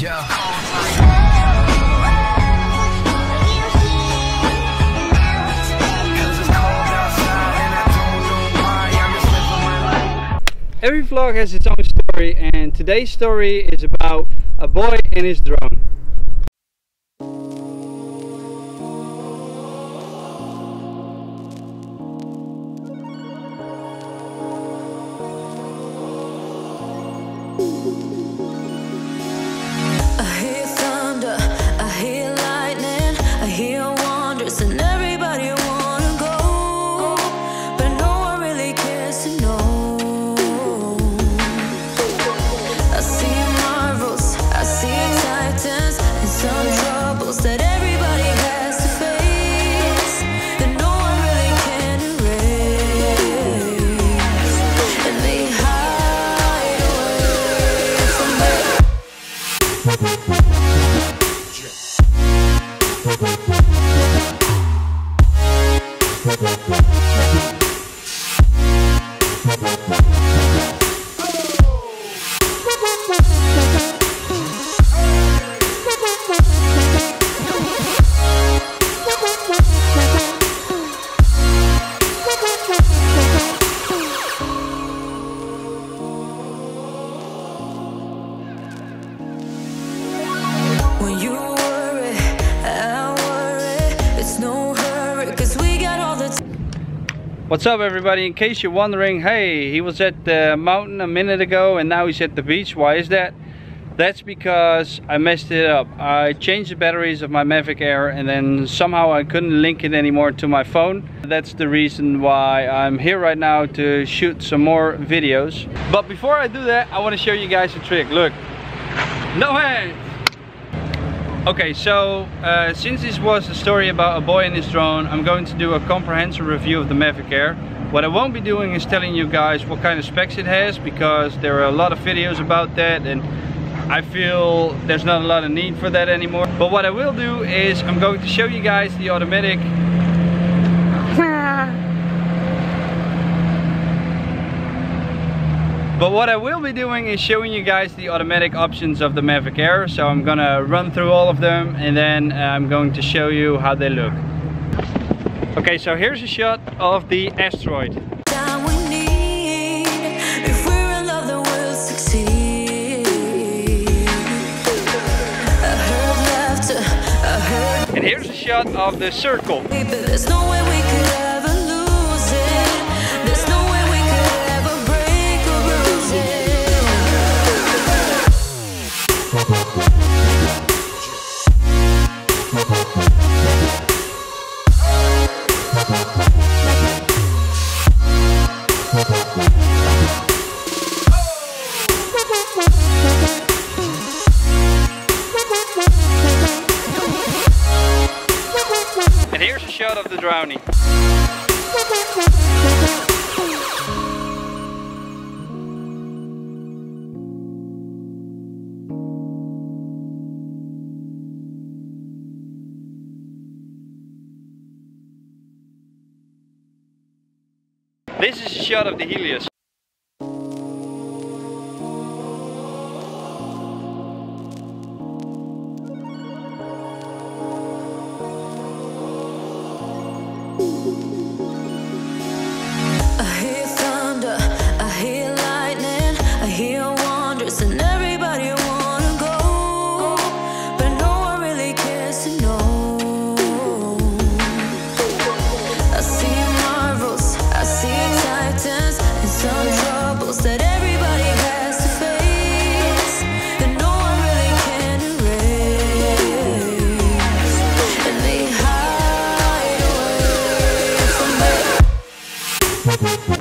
Every vlog has its own story, and today's story is about a boy and his drone. What's up everybody? In case you're wondering, hey, he was at the mountain a minute ago and now he's at the beach. Why is that? That's because I messed it up. I changed the batteries of my Mavic Air and then somehow I couldn't link it anymore to my phone. That's the reason why I'm here right now to shoot some more videos. But before I do that, I want to show you guys a trick. Look, no hands! Okay, so since this was a story about a boy and his drone, I'm going to do a comprehensive review of the Mavic Air. What I won't be doing is telling you guys what kind of specs it has, because there are a lot of videos about that and I feel there's not a lot of need for that anymore. But what I will do is I'm going to show you guys the automatic But what I will be doing is showing you guys the automatic options of the Mavic Air. So I'm gonna run through all of them and then I'm going to show you how they look. Okay, so here's a shot of the asteroid. And here's a shot of the circle. And here's a shot of the drowning. This is a shot of the Helios.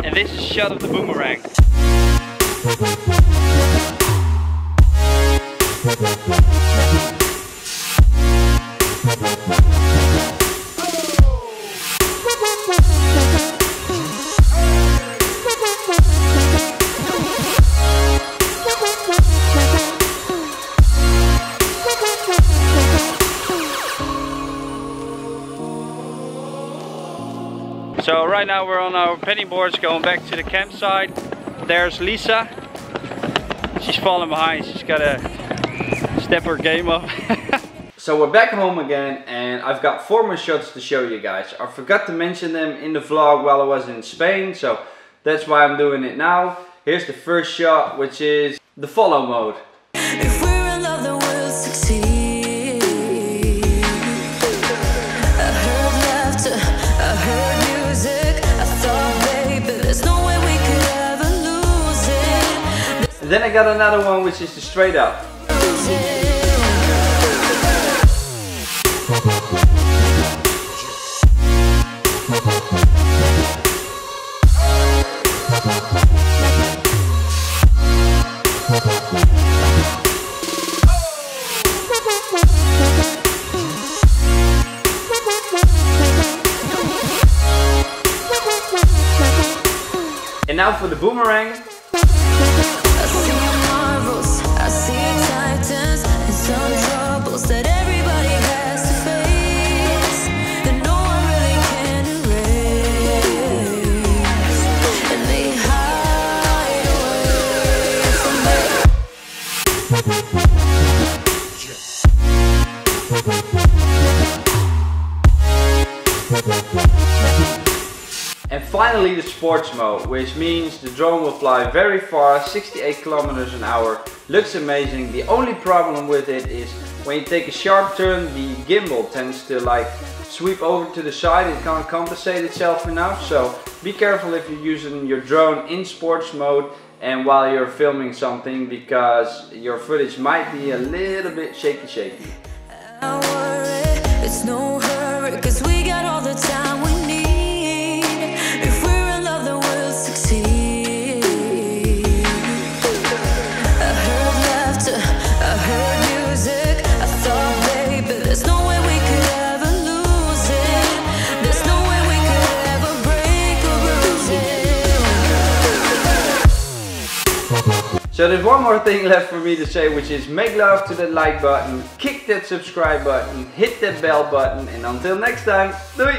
And this is a shot of the boomerang. So right now we're on our penny boards going back to the campsite. There's Lisa. She's falling behind. She's got a step her game up. So we're back home again and I've got 4 more shots to show you guys. I forgot to mention them in the vlog while I was in Spain, so that's why I'm doing it now. Here's the first shot, which is the follow mode. If we're in love, then we'll succeed. I heard laughter, I heard music. I thought, baby, there's no way we could ever lose it. And then I got another one, which is the straight up. And now for the boomerang. I see marvels, I see titans, and some troubles that everybody has to face, that no one really can erase, and they hide away from me. And finally the sports mode, which means the drone will fly very far, 68 kilometers an hour. Looks amazing. The only problem with it is when you take a sharp turn, the gimbal tends to like sweep over to the side. It can't compensate itself enough. So be careful if you're using your drone in sports mode and while you're filming something, because your footage might be a little bit shaky. I worry, it's no hurry, 'cause we got all the time we need. If we're in love, then we'll succeed. I heard laughter, I heard music. I thought, baby, there's no way we could ever lose it. There's no way we could ever break or bruise it. So there's one more thing left for me to say, which is make love to that like button, kick that subscribe button, hit that bell button, and until next time, doei!